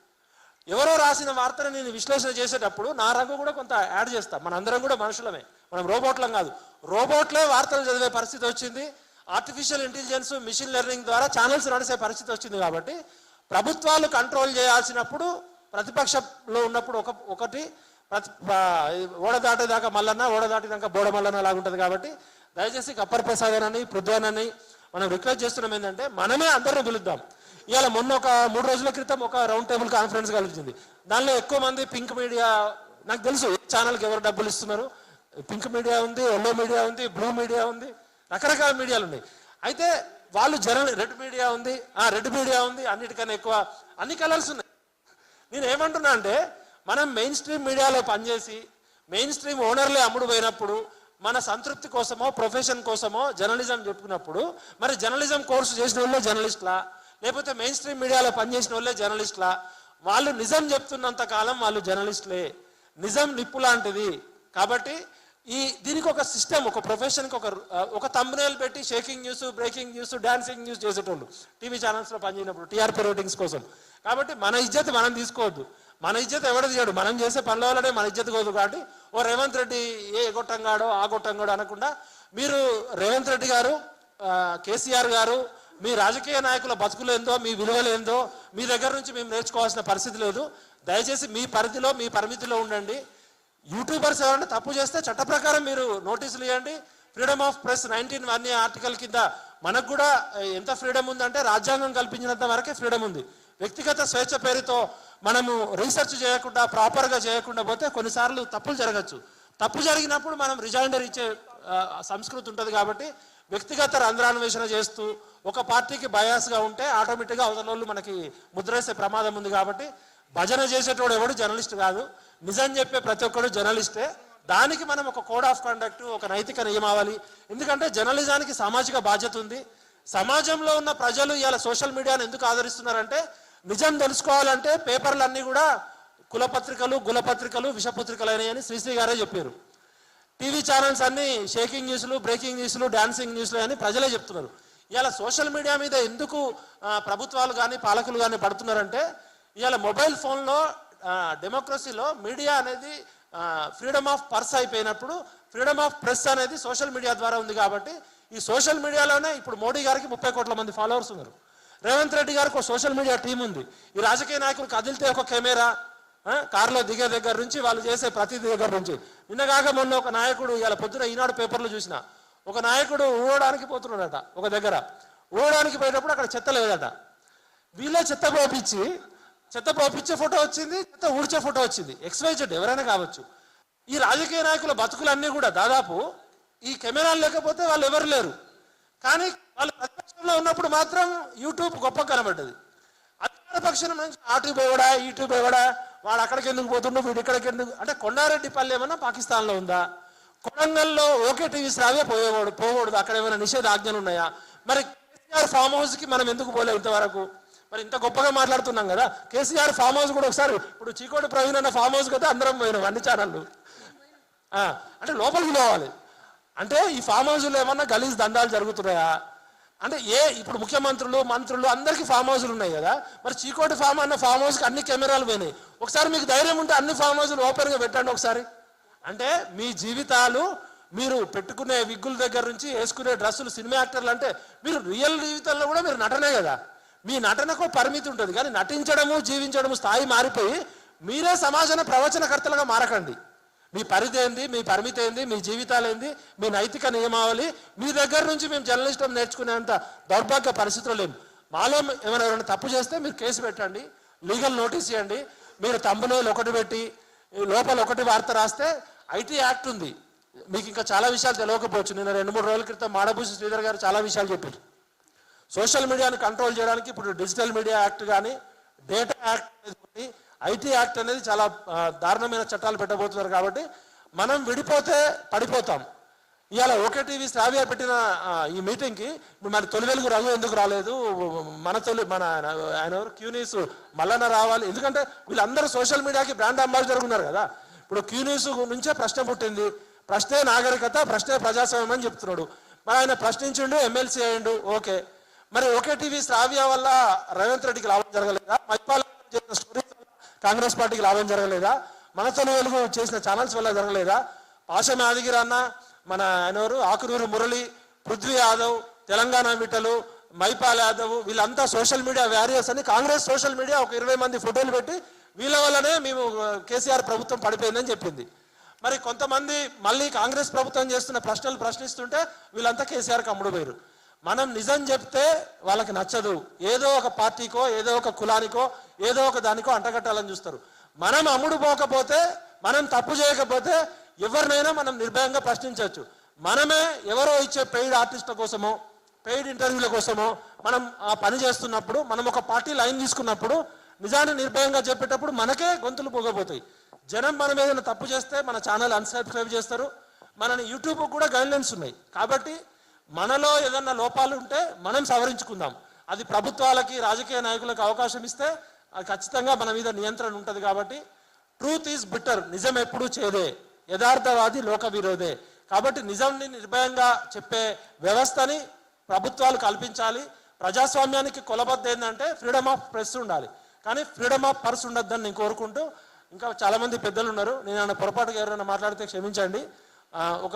ఎవరో రాసిన వార్తను నేను విశ్లేషణ చేసేటప్పుడు నా రంగు కూడా కొంత యాడ్ చేస్తాం. మనందరం కూడా మనుషులమే, మనం రోబోట్లం కాదు. రోబోట్లే వార్తలు చదివే పరిస్థితి వచ్చింది. ఆర్టిఫిషియల్ ఇంటెలిజెన్స్, మిషన్ లెర్నింగ్ ద్వారా ఛానల్స్ నడిచే పరిస్థితి వచ్చింది. కాబట్టి ప్రభుత్వాలు కంట్రోల్ చేయాల్సినప్పుడు, ప్రతిపక్షంలో ఉన్నప్పుడు ఒకటి ఓడ దాటేదాకా మల్లన్న, ఓడ దాటిదాకా బోడ మల్లన్న లాగా ఉంటుంది. కాబట్టి దయచేసి కప్పర్ ప్రసాద్ అని, పృథ్వనని మనం రిక్వెస్ట్ చేస్తున్నాం ఏంటంటే మనమే అందరిని పిలుద్దాం. ఇవాళ మొన్న ఒక 3 రోజుల క్రితం ఒక రౌండ్ టేబుల్ కాన్ఫరెన్స్ కలిసింది. దానిలో ఎక్కువ మంది పింక్ మీడియా, నాకు తెలుసు ఛానల్కి ఎవరు డబ్బులు ఇస్తున్నారు. పింక్ మీడియా ఉంది, ఎల్లో మీడియా ఉంది, బ్లూ మీడియా ఉంది, రకరకాల మీడియాలు ఉన్నాయి. అయితే వాళ్ళు రెడ్ మీడియా ఉంది, రెడ్ మీడియా ఉంది, అన్నిటికన్నా ఎక్కువ అన్ని కలర్స్ ఉన్నాయి. నేను ఏమంటున్నా అంటే మనం మెయిన్ స్ట్రీమ్ మీడియాలో పనిచేసి మెయిన్ స్ట్రీమ్ ఓనర్లే అమ్ముడు పోయినప్పుడు మన సంతృప్తి కోసమో ప్రొఫెషన్ కోసమో జర్నలిజం చెప్పుకున్నప్పుడు మరి జర్నలిజం కోర్సు చేసిన వాళ్ళే జర్నలిస్టులా, లేకపోతే మెయిన్ స్ట్రీమ్ మీడియాలో పనిచేసిన వాళ్ళే జర్నలిస్టులా? వాళ్ళు నిజం చెప్తున్నంత కాలం వాళ్ళు జర్నలిస్టులే. నిజం నిప్పు లాంటిది. కాబట్టి దీనికి ఒక సిస్టమ్, ఒక ప్రొఫెషన్కి ఒక థంబ్నెయిల్ పెట్టి shaking news, breaking news, dancing news చేసేటోళ్ళు టీవీ ఛానల్స్లో పనిచేసినప్పుడు TRP రేటింగ్స్ కోసం. కాబట్టి మన ఇజ్జత్ మనం తీసుకోవద్దు. మన ఇజ్జత్ ఎవడు తీయడు, మనం చేసే పనుల వల్లనే మన ఇజ్జత్ కోదు. కాబట్టి ఓ రేవంత్ రెడ్డి ఏ గొట్టంగాడో ఆ గొట్టంగాడో అనకుండా మీరు రేవంత్ రెడ్డి గారు, కేసీఆర్ గారు, మీ రాజకీయ నాయకుల బతుకులు ఏందో, మీ విలువలు ఏందో మీ దగ్గర నుంచి మేము నేర్చుకోవాల్సిన పరిస్థితి లేదు. దయచేసి మీ పరిధిలో, మీ పరిమితిలో ఉండండి. యూట్యూబర్స్ ఎవరైనా తప్పు చేస్తే చట్ట ప్రకారం మీరు నోటీసులు ఇవ్వండి. ఫ్రీడమ్ ఆఫ్ ప్రెస్ 19(1) ఆర్టికల్ కింద మనకు కూడా ఎంత ఫ్రీడమ్ ఉందంటే రాజ్యాంగం కల్పించినంత వరకే ఫ్రీడమ్ ఉంది. వ్యక్తిగత స్వేచ్ఛ పేరుతో మనము రీసెర్చ్ చేయకుండా, ప్రాపర్గా చేయకుండా పోతే కొన్నిసార్లు తప్పులు జరగచ్చు. తప్పు జరిగినప్పుడు మనం రిజైండర్ ఇచ్చే సంస్కృతి ఉంటుంది. కాబట్టి వ్యక్తిగత రంధ్రాన్వేషణ చేస్తూ ఒక పార్టీకి బయాస్గా ఉంటే ఆటోమేటిక్గా అవతల వాళ్ళు మనకి ముద్రేసే ప్రమాదం ఉంది. కాబట్టి భజన చేసేటోడు ఎవడు జర్నలిస్ట్ కాదు, నిజం చెప్పే ప్రతి ఒక్కడు జర్నలిస్టే. దానికి మనం ఒక కోడ్ ఆఫ్ కండక్ట్, ఒక నైతిక నియమావళి. ఎందుకంటే జర్నలిజానికి సామాజిక బాధ్యత ఉంది. సమాజంలో ఉన్న ప్రజలు ఇవాళ సోషల్ మీడియాను ఎందుకు ఆదరిస్తున్నారంటే నిజం తెలుసుకోవాలంటే పేపర్లన్నీ కూడా కులపత్రికలు, గులపత్రికలు, విషపత్రికలు అయినాయని శ్రీశ్రీ గారే చెప్పారు. టీవీ ఛానల్స్ అన్ని షేకింగ్ న్యూస్లు, బ్రేకింగ్ న్యూస్లు, డాన్సింగ్ న్యూస్లు అని ప్రజలే చెప్తున్నారు. ఇవాళ సోషల్ మీడియా మీద ఎందుకు ప్రభుత్వాలు కానీ పాలకులు కానీ పడుతున్నారంటే ఇవాళ మొబైల్ ఫోన్లో డెమోక్రసీలో మీడియా అనేది ఫ్రీడమ్ ఆఫ్ పర్స్ అయిపోయినప్పుడు ఫ్రీడమ్ ఆఫ్ ప్రెస్ అనేది సోషల్ మీడియా ద్వారా ఉంది. కాబట్టి ఈ సోషల్ మీడియాలోనే ఇప్పుడు మోడీ గారికి 30 కోట్ల మంది ఫాలోవర్స్ ఉన్నారు. రేవంత్ రెడ్డి గారికి ఒక సోషల్ మీడియా టీం ఉంది. ఈ రాజకీయ నాయకులు కదిలితే ఒక కెమెరా, కారులో దిగే దగ్గర నుంచి వాళ్ళు చేసే ప్రతి దగ్గర నుంచి. నిన్నగాక మొన్న ఒక నాయకుడు ఇవాళ పొద్దున ఈనాడు పేపర్లో చూసిన ఒక నాయకుడు ఊడడానికి పోతున్నాడట ఒక దగ్గర. ఊడడానికి పోయేటప్పుడు అక్కడ చెత్త లేదట. వీళ్ళే చెత్త పోపించే ఫోటో వచ్చింది, చెత్త ఊడ్చే ఫోటో వచ్చింది. XYZ ఎవరైనా కావచ్చు. ఈ రాజకీయ నాయకుల బతుకులన్నీ కూడా దాదాపు ఈ కెమెరాలు లేకపోతే వాళ్ళు ఎవరు లేరు. కానీ వాళ్ళు ప్రతిపక్షంలో ఉన్నప్పుడు మాత్రం యూట్యూబ్ గొప్ప కనబడ్డది. అధికార పక్షం నుంచి అటు పోవడా ఇటు పోవడా, వాడు అక్కడికి ఎందుకు పోతుండో వీడు ఇక్కడికి ఎందుకు, అంటే కొండారెడ్డి పల్లె ఏమన్నా పాకిస్తాన్లో ఉందా? కొడంగల్లో ఓకే టీవీ శ్రావ్య పోకూడదు, అక్కడ ఏమైనా నిషేధాజ్ఞలు ఉన్నాయా? మరి కేసీఆర్ ఫామ్ హౌస్కి మనం ఎందుకు పోలేము ఇంతవరకు? మరి ఇంత గొప్పగా మాట్లాడుతున్నాం కదా. కేసీఆర్ ఫామ్ హౌస్ కూడా ఒకసారి, ఇప్పుడు చీకోటి ప్రవీణ్ అన్న ఫామ్ హౌస్ కదా అందరం పోయినాం అన్ని ఛానళ్ళు. అంటే లోపలికి పోవాలి. అంటే ఈ ఫామ్ హౌస్లో ఏమన్నా గలీజ్ దందాలు జరుగుతున్నాయా? అంటే ఇప్పుడు ముఖ్యమంత్రులు మంత్రులు అందరికీ ఫామ్ హౌస్లు ఉన్నాయి కదా. మరి చీకోటి ఫామ్ హౌస్కి అన్ని కెమెరాలు పోయినాయి. ఒకసారి మీకు ధైర్యం ఉంటే అన్ని ఫామ్ హౌస్లు ఓపెన్గా పెట్టండి ఒకసారి. అంటే మీ జీవితాలు, మీరు పెట్టుకునే విగ్గుల దగ్గర నుంచి వేసుకునే డ్రెస్సులు, సినిమా యాక్టర్లు అంటే మీరు రియల్ జీవితంలో కూడా మీరు నటనే కదా. మీ నటనకు పరిమితి ఉంటుంది, కానీ నటించడము జీవించడము స్థాయి మారిపోయి మీరే సమాజాన ప్రవచనకర్తలుగా మారకండి. మీ పరిధి ఏంది, మీ పరిమితి ఏంది, మీ జీవితాలు ఏంది, మీ నైతిక నియమావళి మీ దగ్గర నుంచి మేము జర్నలిస్టం నేర్చుకునేంత దౌర్భాగ్య పరిస్థితులు లేము. మాలో ఎవరైనా తప్పు చేస్తే మీరు కేసు పెట్టండి, లీగల్ నోటీస్ ఇవ్వండి. మీరు తంబునేలు ఒకటి పెట్టి లోపల ఒకటి వార్త రాస్తే IT యాక్ట్ ఉంది. మీకు ఇంకా చాలా విషయాలు తెలియకపోవచ్చు. నేను 2-3 రోజుల క్రితం మాడభూషి శ్రీధర్ గారు చాలా విషయాలు చెప్పారు. సోషల్ మీడియాను కంట్రోల్ చేయడానికి ఇప్పుడు డిజిటల్ మీడియా యాక్ట్ కానీ, డేటా యాక్ట్ అనేది, IT యాక్ట్ అనేది చాలా దారుణమైన చట్టాలు పెట్టబోతున్నారు. కాబట్టి మనం విడిపోతే పడిపోతాం. ఇవాళ ఓకే టీవీ శ్రావ్య పెట్టిన ఈ మీటింగ్కి మన తొలి వెలుగు రఘు ఎందుకు రాలేదు, మన ఆయన ఎవరు క్యూన్యూస్ మల్లన్న రావాలి. ఎందుకంటే వీళ్ళందరూ సోషల్ మీడియాకి బ్రాండ్ అంబాసిడర్ ఉన్నారు కదా. ఇప్పుడు క్యూన్యూస్ నుంచే ప్రశ్న పుట్టింది. ప్రశ్నే నాగరికత, ప్రశ్నే ప్రజాస్వామ్యం అని చెప్తున్నాడు. మరి ఆయన ప్రశ్నించిండు, ఎమ్మెల్సీ అయ్యిండు, ఓకే. మరి ఓకే టీవీ శ్రావ్య వల్ల రేవంత్ రెడ్డికి లాభం జరగలేదా? మైపాల్ చేసిన స్టోరీస్ వల్ల కాంగ్రెస్ పార్టీకి లాభం జరగలేదా? మన తొలి వెలుగు చేసిన ఛానల్స్ వల్ల జరగలేదా? పాషం యాదగిరి అన్న, మన ఆయనవరు ఆకునూరు మురళి, పృథ్వీ యాదవ్, తెలంగాణ విట్టలు, మైపాల్ యాదవ్, వీళ్ళంతా సోషల్ మీడియా వ్యారియర్స్ అని కాంగ్రెస్ సోషల్ మీడియా ఒక 20 మంది ఫోటోలు పెట్టి వీళ్ళ వల్లనే మేము కేసీఆర్ ప్రభుత్వం పడిపోయిందని చెప్పింది. మరి కొంతమంది మళ్ళీ కాంగ్రెస్ ప్రభుత్వం చేస్తున్న ప్రశ్నలు ప్రశ్నిస్తుంటే వీళ్ళంతా కేసీఆర్కి అమ్ముడు పోయారు. మనం నిజం చెప్తే వాళ్ళకి నచ్చదు. ఏదో ఒక పార్టీకో, ఏదో ఒక కులానికో, ఏదో ఒక దానికో అంటగట్టాలని చూస్తారు. మనం అమ్ముడు పోకపోతే, మనం తప్పు చేయకపోతే ఎవరినైనా మనం నిర్భయంగా ప్రశ్నించవచ్చు. మనమే ఎవరో ఇచ్చే పెయిడ్ ఆర్టిస్టుల కోసమో, పెయిడ్ ఇంటర్వ్యూల కోసమో మనం ఆ పని చేస్తున్నప్పుడు, మనం ఒక పార్టీ లైన్ తీసుకున్నప్పుడు నిజాన్ని నిర్భయంగా చెప్పేటప్పుడు మనకే గొంతులు పోగపోతాయి. జనం మనం ఏదైనా తప్పు చేస్తే మన ఛానల్ అన్సబ్స్క్రైబ్ చేస్తారు. మనని యూట్యూబ్ కూడా గైడ్లైన్స్ ఉన్నాయి. కాబట్టి మనలో ఏదన్నా లోపాలు ఉంటే మనం సవరించుకుందాం. అది ప్రభుత్వాలకి, రాజకీయ నాయకులకు అవకాశం ఇస్తే అది ఖచ్చితంగా మన మీద నియంత్రణ ఉంటుంది. కాబట్టి ట్రూత్ ఈజ్ బిటర్, నిజం ఎప్పుడూ చేదే, యథార్థవాది లోక విరోధే. కాబట్టి నిజంని నిర్భయంగా చెప్పే వ్యవస్థని ప్రభుత్వాలు కల్పించాలి. ప్రజాస్వామ్యానికి కొలబద్ద ఏంటంటే ఫ్రీడమ్ ఆఫ్ ప్రెస్ ఉండాలి, కానీ ఫ్రీడమ్ ఆఫ్ పర్స్ ఉండొద్దని నేను కోరుకుంటూ, ఇంకా చాలామంది పెద్దలు ఉన్నారు, నేను పొరపాటుగా ఎవరైనా మాట్లాడితే క్షమించండి. ఒక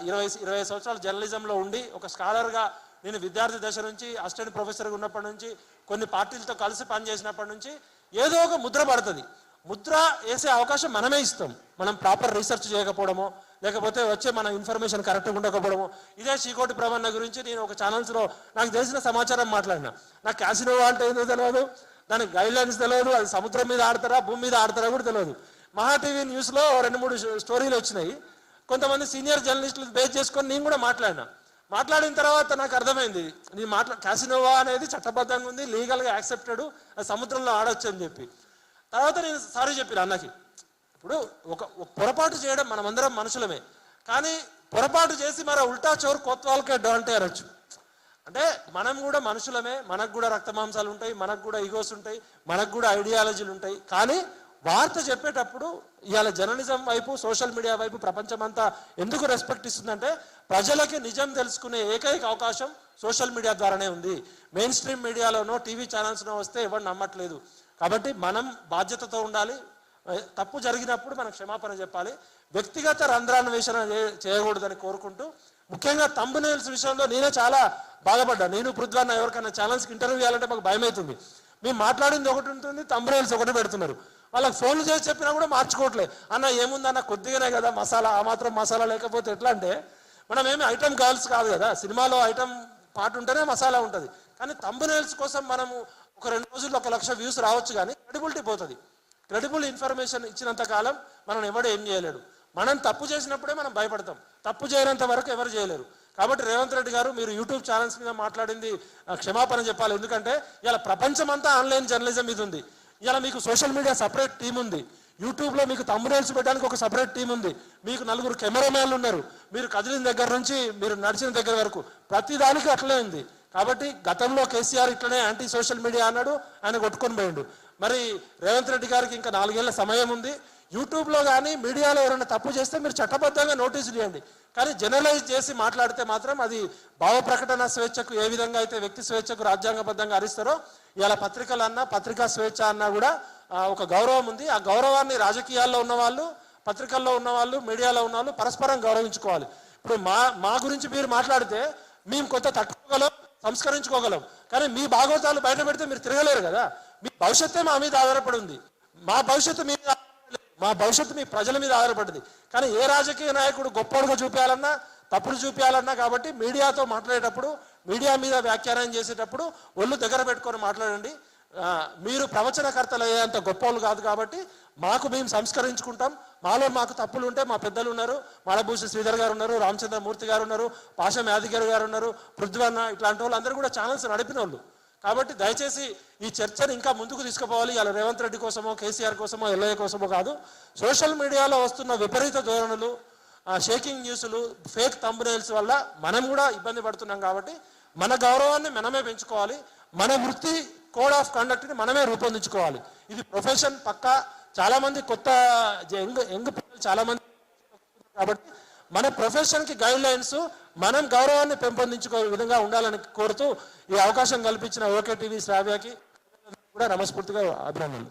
20 సంవత్సరాలు జర్నలిజంలో ఉండి ఒక స్కాలర్గా నేను విద్యార్థి దశ నుంచి అసిస్టెంట్ ప్రొఫెసర్గా ఉన్నప్పటి నుంచి, కొన్ని పార్టీలతో కలిసి పనిచేసినప్పటి నుంచి ఏదో ఒక ముద్ర పడుతుంది. ముద్ర వేసే అవకాశం మనమే ఇస్తాం. మనం ప్రాపర్ రీసెర్చ్ చేయకపోవడమో, లేకపోతే వచ్చే మన ఇన్ఫర్మేషన్ కరెక్ట్గా ఉండకపోవడమో. ఇదే చీకోటి ప్రవణ గురించి నేను ఒక ఛానల్స్లో నాకు తెలిసిన సమాచారం మాట్లాడినా. నాకు క్యాసినోవా అంటే ఏందో తెలియదు, దానికి గైడ్లైన్స్ తెలియదు, అది సముద్రం మీద ఆడతారా భూమి మీద ఆడతారా కూడా తెలియదు. మహా టీవీ న్యూస్లో 2-3 స్టోరీలు వచ్చినాయి. కొంతమంది సీనియర్ జర్నలిస్టులు బేస్ చేసుకొని నేను కూడా మాట్లాడిన తర్వాత నాకు అర్థమైంది, నేను క్యాసినోవా అనేది చట్టబద్ధంగా ఉంది, లీగల్గా యాక్సెప్టెడ్, అది సముద్రంలో ఆడొచ్చు అని చెప్పి. తర్వాత నేను సారీ చెప్పిన అన్నకి. ఇప్పుడు ఒక పొరపాటు చేయడం మనమందరం మనుషులమే, కానీ పొరపాటు చేసి మరి ఉల్టా చోరు కొత్వాలకే డాంటే అనొచ్చు. అంటే మనం కూడా మనుషులమే, మనకు కూడా రక్త మాంసాలు ఉంటాయి, మనకు కూడా ఈగోస్ ఉంటాయి, మనకు కూడా ఐడియాలజీలు ఉంటాయి. కానీ వార్త చెప్పేటప్పుడు ఇవాళ జర్నలిజం వైపు, సోషల్ మీడియా వైపు ప్రపంచమంతా ఎందుకు రెస్పెక్ట్ ఇస్తుందంటే ప్రజలకి నిజం తెలుసుకునే ఏకైక అవకాశం సోషల్ మీడియా ద్వారానే ఉంది. మెయిన్ స్ట్రీమ్ మీడియాలోనో టీవీ ఛానల్స్లో వస్తే ఎవరు నమ్మట్లేదు. కాబట్టి మనం బాధ్యతతో ఉండాలి. తప్పు జరిగినప్పుడు మనం క్షమాపణ చెప్పాలి. వ్యక్తిగత రంధ్రాన్వేషణ చేయకూడదని కోరుకుంటూ, ముఖ్యంగా థంబ్నెయిల్స్ విషయంలో నేనే చాలా బాధపడ్డా. నేను పృథ్వన్న ఎవరికైనా ఛానల్స్కి ఇంటర్వ్యూ చేయాలంటే మాకు భయం అవుతుంది. మేము మాట్లాడింది ఒకటి ఉంటుంది, థంబ్నెయిల్స్ ఒకటి పెడుతున్నారు. వాళ్ళకి ఫోన్లు చేసి చెప్పినా కూడా మార్చుకోవట్లేదు. అన్న ఏముందన్న కొద్దిగానే కదా మసాలా, ఆ మాత్రం మసాలా లేకపోతే ఎట్లా అంటే మనం ఏమి ఐటమ్ గర్ల్స్ కాదు కదా, సినిమాలో ఐటమ్ పాట ఉంటేనే మసాలా ఉంటుంది. కానీ థంబ్నెయిల్స్ కోసం మనము ఒక 2 రోజుల్లో 1 లక్ష వ్యూస్ రావచ్చు, కానీ క్రెడిబిలిటీ పోతుంది. క్రెడిబుల్ ఇన్ఫర్మేషన్ ఇచ్చినంత కాలం మనం ఎవడు ఏం చేయలేడు. మనం తప్పు చేసినప్పుడే మనం భయపడతాం, తప్పు చేయనంత వరకు ఎవరు చేయలేరు. కాబట్టి రేవంత్ రెడ్డి గారు, మీరు యూట్యూబ్ ఛానల్స్ మీద మాట్లాడింది క్షమాపణ చెప్పాలి. ఎందుకంటే ఇలా ప్రపంచమంతా ఆన్లైన్ జర్నలిజం మీద ఉంది. ఇలా మీకు సోషల్ మీడియా సపరేట్ టీం ఉంది, యూట్యూబ్లో మీకు థంబ్నెయిల్స్ పెట్టడానికి ఒక సపరేట్ టీం ఉంది, మీకు 4 కెమెరామ్యాన్లు ఉన్నారు, మీరు కదిలిన దగ్గర నుంచి మీరు నడిచిన దగ్గర వరకు ప్రతి దానికి అట్లనే ఉంది. కాబట్టి గతంలో కేసీఆర్ ఇట్లనే యాంటీ సోషల్ మీడియా అన్నాడు, ఆయన కొట్టుకొని పోయిండు. మరి రేవంత్ రెడ్డి గారికి ఇంకా 4 ఏళ్ల సమయం ఉంది. యూట్యూబ్లో కానీ మీడియాలో ఎవరైనా తప్పు చేస్తే మీరు చట్టబద్ధంగా నోటీసులు ఇవ్వండి. కానీ జనరలైజ్ చేసి మాట్లాడితే మాత్రం అది భావ ప్రకటన స్వేచ్ఛకు ఏ విధంగా అయితే వ్యక్తి స్వేచ్ఛకు రాజ్యాంగబద్ధంగా హరిస్తారో, ఇవాళ పత్రికలు అన్నా పత్రికా స్వేచ్ఛ అన్నా కూడా ఒక గౌరవం ఉంది. ఆ గౌరవాన్ని రాజకీయాల్లో ఉన్నవాళ్ళు, పత్రికల్లో ఉన్నవాళ్ళు, మీడియాలో ఉన్నవాళ్ళు పరస్పరం గౌరవించుకోవాలి. ఇప్పుడు మా గురించి మీరు మాట్లాడితే మేము కొంత తట్టుకోగలం, సంస్కరించుకోగలం, కానీ మీ భాగవతాలు బయట పెడితే మీరు తిరగలేరు కదా. మీ భవిష్యత్తే మా మీద ఆధారపడి ఉంది. మా భవిష్యత్తు మీ ప్రజల మీద ఆధారపడింది. కానీ ఏ రాజకీయ నాయకుడు గొప్పగా చూపించాలన్నా, తప్పుడు చూపించాలన్నా, కాబట్టి మీడియాతో మాట్లాడేటప్పుడు, మీడియా మీద వ్యాఖ్యానం చేసేటప్పుడు ఒళ్ళు దగ్గర పెట్టుకొని మాట్లాడండి. మీరు ప్రవచనకర్తలు అయ్యేంత గొప్పవాళ్ళు కాదు. కాబట్టి మేము సంస్కరించుకుంటాం. మాకు తప్పులు ఉంటే మా పెద్దలు ఉన్నారు, మాడభూషి శ్రీధర్ గారు ఉన్నారు, రామచంద్రమూర్తి గారు ఉన్నారు, పాషం యాదగిరి గారు ఉన్నారు, పృథ్వన్న, ఇట్లాంటి వాళ్ళు అందరూ కూడా ఛానల్స్ నడిపిన వాళ్ళు. కాబట్టి దయచేసి ఈ చర్చను ఇంకా ముందుకు తీసుకుపోవాలి. ఇలా రేవంత్ రెడ్డి కోసమో, కేసీఆర్ కోసమో, ఎల్ఐఏ కోసమో కాదు. సోషల్ మీడియాలో వస్తున్న విపరీత ధోరణులు, షేకింగ్ న్యూస్లు, ఫేక్ థంబ్నెయిల్స్ వల్ల మనం కూడా ఇబ్బంది పడుతున్నాం. కాబట్టి మన గౌరవాన్ని మనమే పెంచుకోవాలి. మన వృత్తి కోడ్ ఆఫ్ కండక్ట్ని మనమే రూపొందించుకోవాలి. ఇది ప్రొఫెషన్ పక్కా. చాలామంది కొత్త యంగ్ పిల్లలు చాలామంది, కాబట్టి మన ప్రొఫెషన్కి గైడ్ లైన్స్ మనం గౌరవాన్ని పెంపొందించుకో విధంగా ఉండాలని కోరుతూ ఈ అవకాశం కల్పించిన ఓకే టీవీ శ్రావ్యకి కూడా మనస్ఫూర్తిగా అభినందనలు.